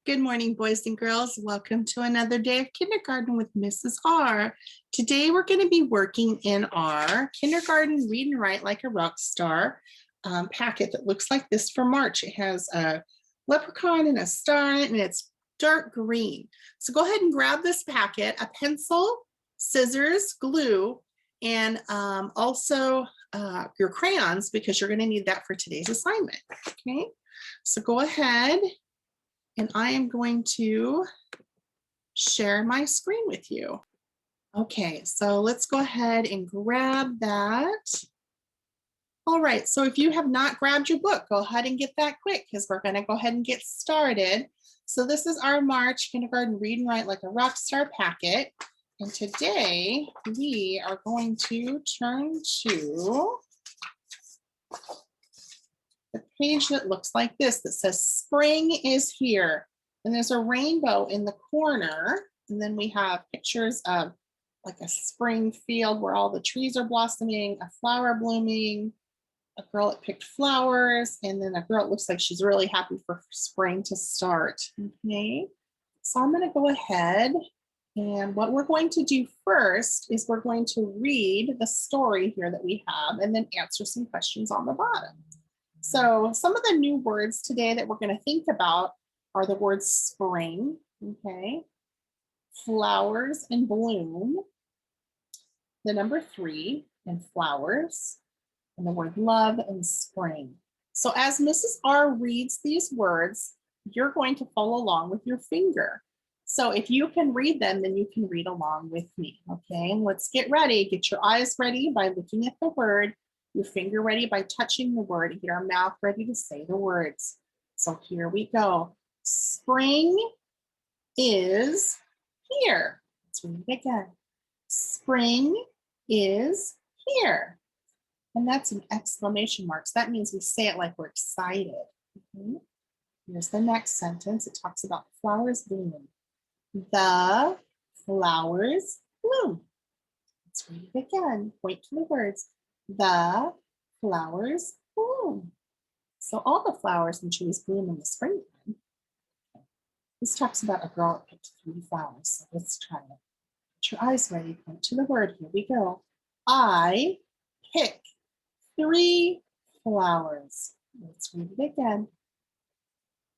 Good morning, boys and girls. Welcome to another day of kindergarten with Mrs. R. Today, we're going to be working in our kindergarten read and write like a rock star packet that looks like this for March. It has a leprechaun and a star in it, and it's dark green. So go ahead and grab this packet, a pencil, scissors, glue, and also your crayons, because you're going to need that for today's assignment. Okay, so go ahead. And I am going to share my screen with you. Okay, so let's go ahead and grab that. All right, so if you have not grabbed your book, go ahead and get that quick because we're going to go ahead and get started. So this is our March Kindergarten Read and Write Like a Rock Star packet. And today we are going to turn to the page that looks like this that says spring is here, and there's a rainbow in the corner, and then we have pictures of like a spring field where all the trees are blossoming, a flower blooming, a girl that picked flowers, and then a girl that looks like she's really happy for spring to start. Okay, so I'm going to go ahead, and what we're going to do first is we're going to read the story here that we have and then answer some questions on the bottom. So some of the new words today that we're going to think about are the words spring, okay, flowers and bloom, the number 3 and flowers, and the word love and spring. So as Mrs. R reads these words, you're going to follow along with your finger. So if you can read them, then you can read along with me, okay? And let's get ready. Get your eyes ready by looking at the word, your finger ready by touching the word, and get our mouth ready to say the words. So here we go. Spring is here. Let's read it again. Spring is here. And that's an exclamation mark. So that means we say it like we're excited. Okay. Here's the next sentence. It talks about flowers blooming. The flowers bloom. Let's read it again. Point to the words. The flowers bloom. So all the flowers and trees bloom in the springtime. This talks about a girl that picked 3 flowers. So let's try it. Get your eyes ready. Point to the word. Here we go. I pick 3 flowers. Let's read it again.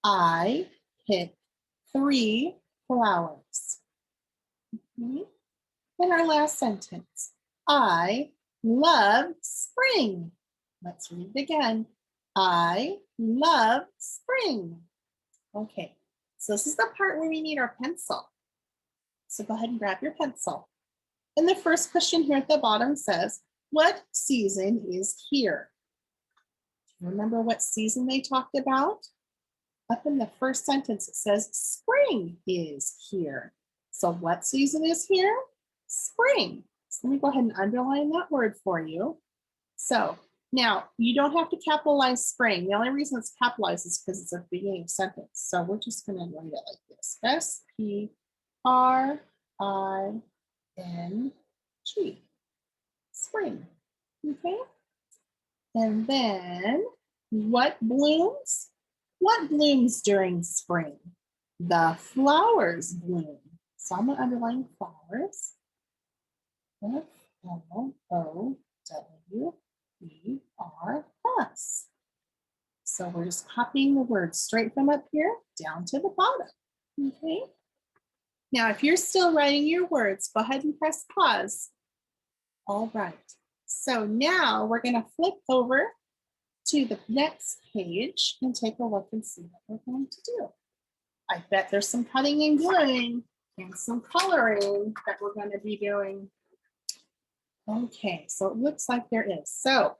I pick 3 flowers. Okay. And our last sentence. I love spring. Let's read it again. I love spring. Okay, so this is the part where we need our pencil. So go ahead and grab your pencil. And the first question here at the bottom says, what season is here? Do you remember what season they talked about? Up in the first sentence, it says spring is here. So what season is here? Spring. So let me go ahead and underline that word for you. So now you don't have to capitalize spring. The only reason it's capitalized is because it's a beginning sentence. So we're just going to write it like this. S-P-R-I-N-G. Spring. Okay. And then what blooms? What blooms during spring? The flowers bloom. So I'm going to underline flowers. F-L-O-W-E-R-S. So we're just copying the words straight from up here down to the bottom. Okay. Now, if you're still writing your words, go ahead and press pause. All right. So now we're going to flip over to the next page and take a look and see what we're going to do. I bet there's some cutting and gluing and some coloring that we're going to be doing. Okay, so it looks like there is. So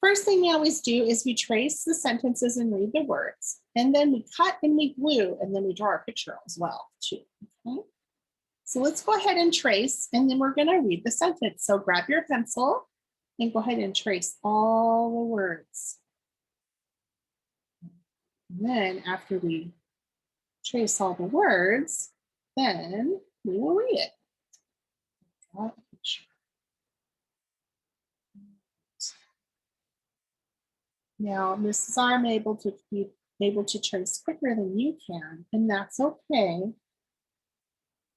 first thing we always do is we trace the sentences and read the words, and then we cut and we glue, and then we draw a picture as well too. Okay, so let's go ahead and trace, and then we're going to read the sentence. So grab your pencil and go ahead and trace all the words. And then after we trace all the words, then we will read it. Draw a picture. Now, Mrs. R, I'm able to keep able to trace quicker than you can, and that's okay.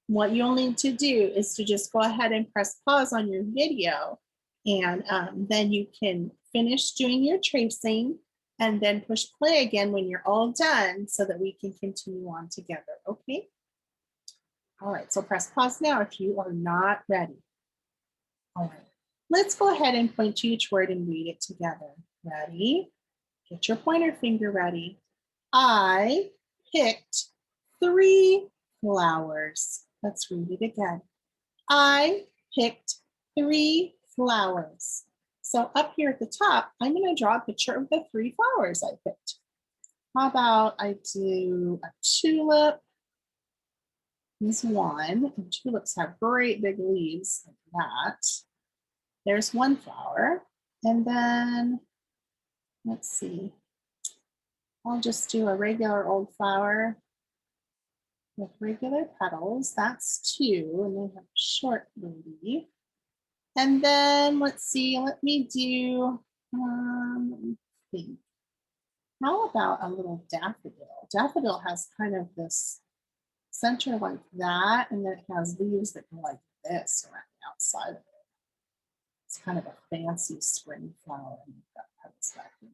What you'll need to do is to just go ahead and press pause on your video, and then you can finish doing your tracing and then push play again when you're all done so that we can continue on together, okay? All right, so press pause now if you are not ready. All right, let's go ahead and point to each word and read it together. Ready? Get your pointer finger ready. I picked 3 flowers. Let's read it again. I picked 3 flowers. So up here at the top, I'm going to draw a picture of the 3 flowers I picked. How about I do a tulip? This one, and tulips have great big leaves like that. There's one flower. And then, let's see, I'll just do a regular old flower with regular petals. That's 2, and they have a short leaf. And then let's see, let me do, let me think. How about a little daffodil? Daffodil has kind of this center like that, and then it has leaves that go like this around the outside of it. It's kind of a fancy spring flower, and you've got petals back in.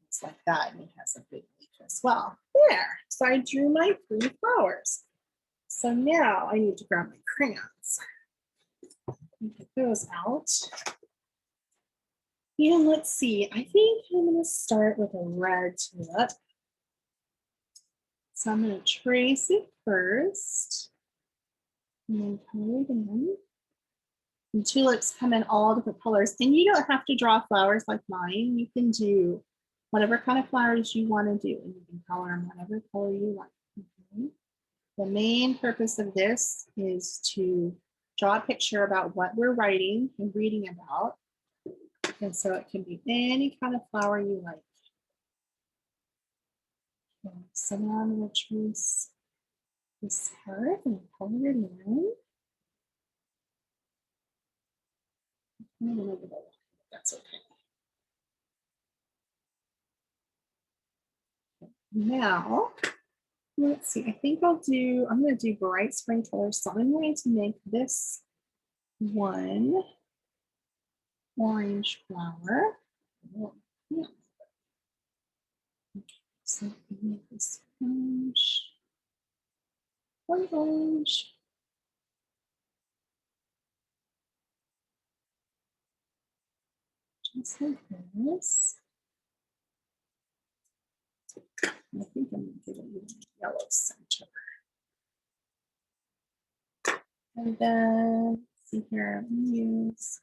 It's like that, and it has a big leaf as well. There, so I drew my 3 flowers. So now I need to grab my crayons. Get those out. And let's see, I think I'm going to start with a red tulip. So I'm going to trace it first and then color it in. And tulips come in all different colors, and you don't have to draw flowers like mine. You can do whatever kind of flowers you want to do, and you can color them whatever color you like. Okay. The main purpose of this is to draw a picture about what we're writing and reading about. And so it can be any kind of flower you like. Okay, so now I'm going to trace this heart and color it in. That's okay. Now, let's see, I think I'm going to do bright spring colors. So I'm going to make this one orange flower. Oh, yeah. Okay, so I can make this orange, orange. Just like this. I think I'm going to give it a yellow center. And then, see here, I'm going to use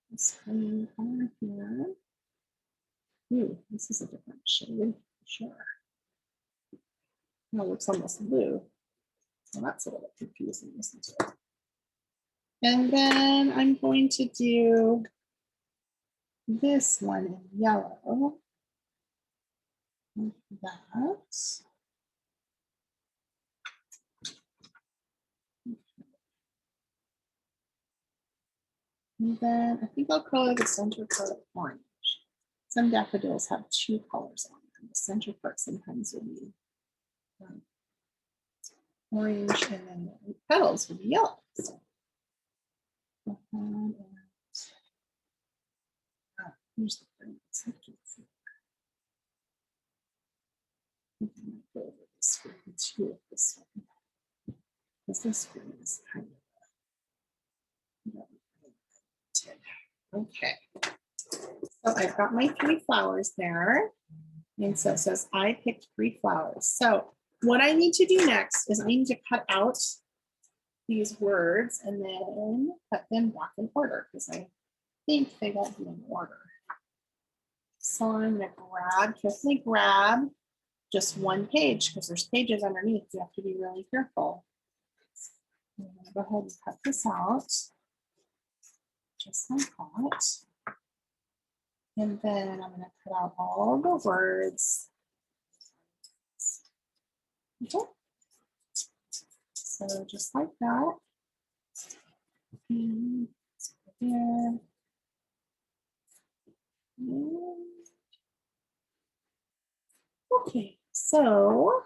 this green color here. Ooh, this is a different shade, for sure. No, it looks almost blue. So that's a little confusing, isn't it? And then I'm going to do this one in yellow. Like that. And then I think I'll color the center part orange. Some daffodils have 2 colors on them. The center part sometimes will be orange, and then the petals will be yellow. So, here's the green. So I can't see. I think I might go over this green too with this one. Because this green is kind of okay. So I've got my 3 flowers there. And so it says I picked 3 flowers. So what I need to do next is I need to cut out these words and then cut them back in order because I think they won't be in order. So I'm going to carefully grab just one page because there's pages underneath. You have to be really careful. I'm going to go ahead and cut this out just like that. And then I'm going to cut out all the words. Okay. So just like that. And there. Okay, so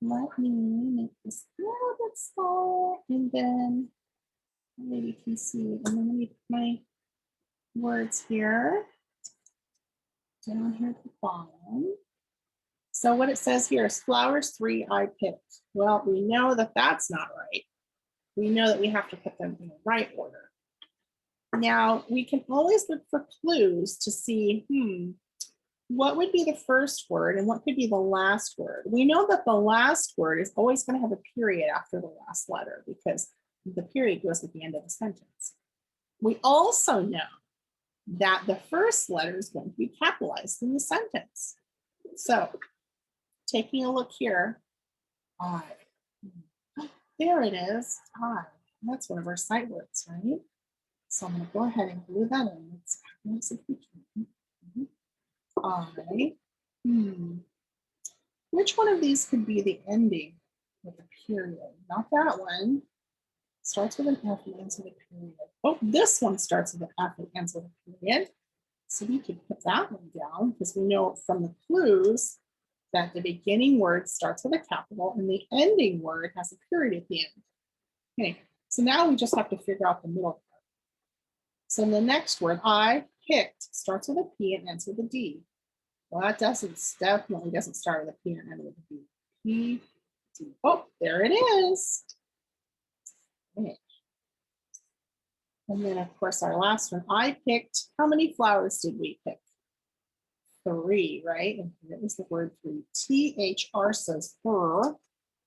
let me make this a little bit smaller and then maybe you can see, and then let me put my words here down here at the bottom. So what it says here is flowers 3 I picked. Well, we know that that's not right. We know that we have to put them in the right order. Now we can always look for clues to see, what would be the first word and what could be the last word? We know that the last word is always going to have a period after the last letter because the period goes at the end of the sentence. We also know that the first letter is going to be capitalized in the sentence. So taking a look here, I. There it is, I. That's one of our sight words, right? So I'm going to go ahead and glue that in. Let's see if we can. I. Which one of these could be the ending with a period? Not that one. Starts with an F and ends with a period. Oh, this one starts with an F and ends with a period. So we could put that one down because we know from the clues that the beginning word starts with a capital and the ending word has a period at the end. Okay, so now we just have to figure out the middle part. So the next word, I picked, starts with a P and ends with a D. Well, that definitely doesn't start with a P and end with a D. P, D. Oh, there it is. Okay. And then, of course, our last one, I picked, how many flowers did we pick? 3, right? And it was the word 3. THR says fur.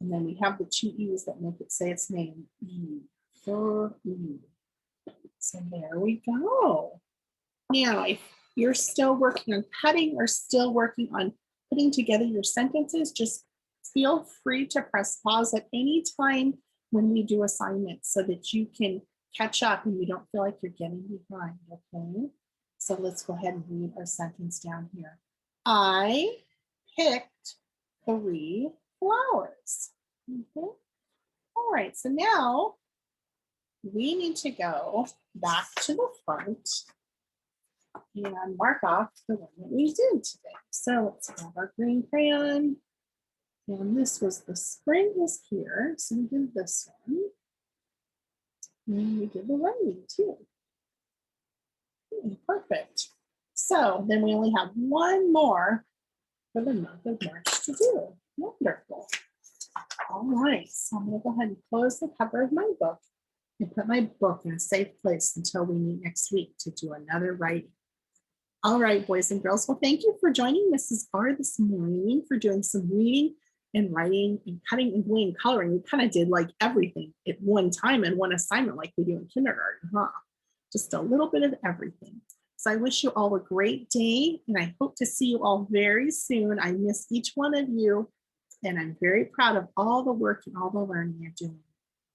And then we have the 2 E's that make it say its name. E, fur, E. So there we go. Now, if you're still working on cutting or still working on putting together your sentences, just feel free to press pause at any time when we do assignments so that you can catch up and you don't feel like you're getting behind, okay? So let's go ahead and read our sentence down here. I picked 3 flowers. Okay. All right, so now we need to go back to the front and mark off the one that we did today. So let's grab our green crayon. And this was the spring is here. So we did this one. And we did the writing too. Okay, perfect. So then we only have one more for the month of March to do. Wonderful. All right, so I'm going to go ahead and close the cover of my book and put my book in a safe place until we meet next week to do another writing. All right, boys and girls. Well, thank you for joining Mrs. Barr this morning for doing some reading and writing and cutting and gluing and coloring. We kind of did like everything at one time in one assignment like we do in kindergarten, huh? Just a little bit of everything. So I wish you all a great day and I hope to see you all very soon. I miss each one of you and I'm very proud of all the work and all the learning you're doing.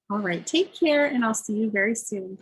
All right, take care and I'll see you very soon.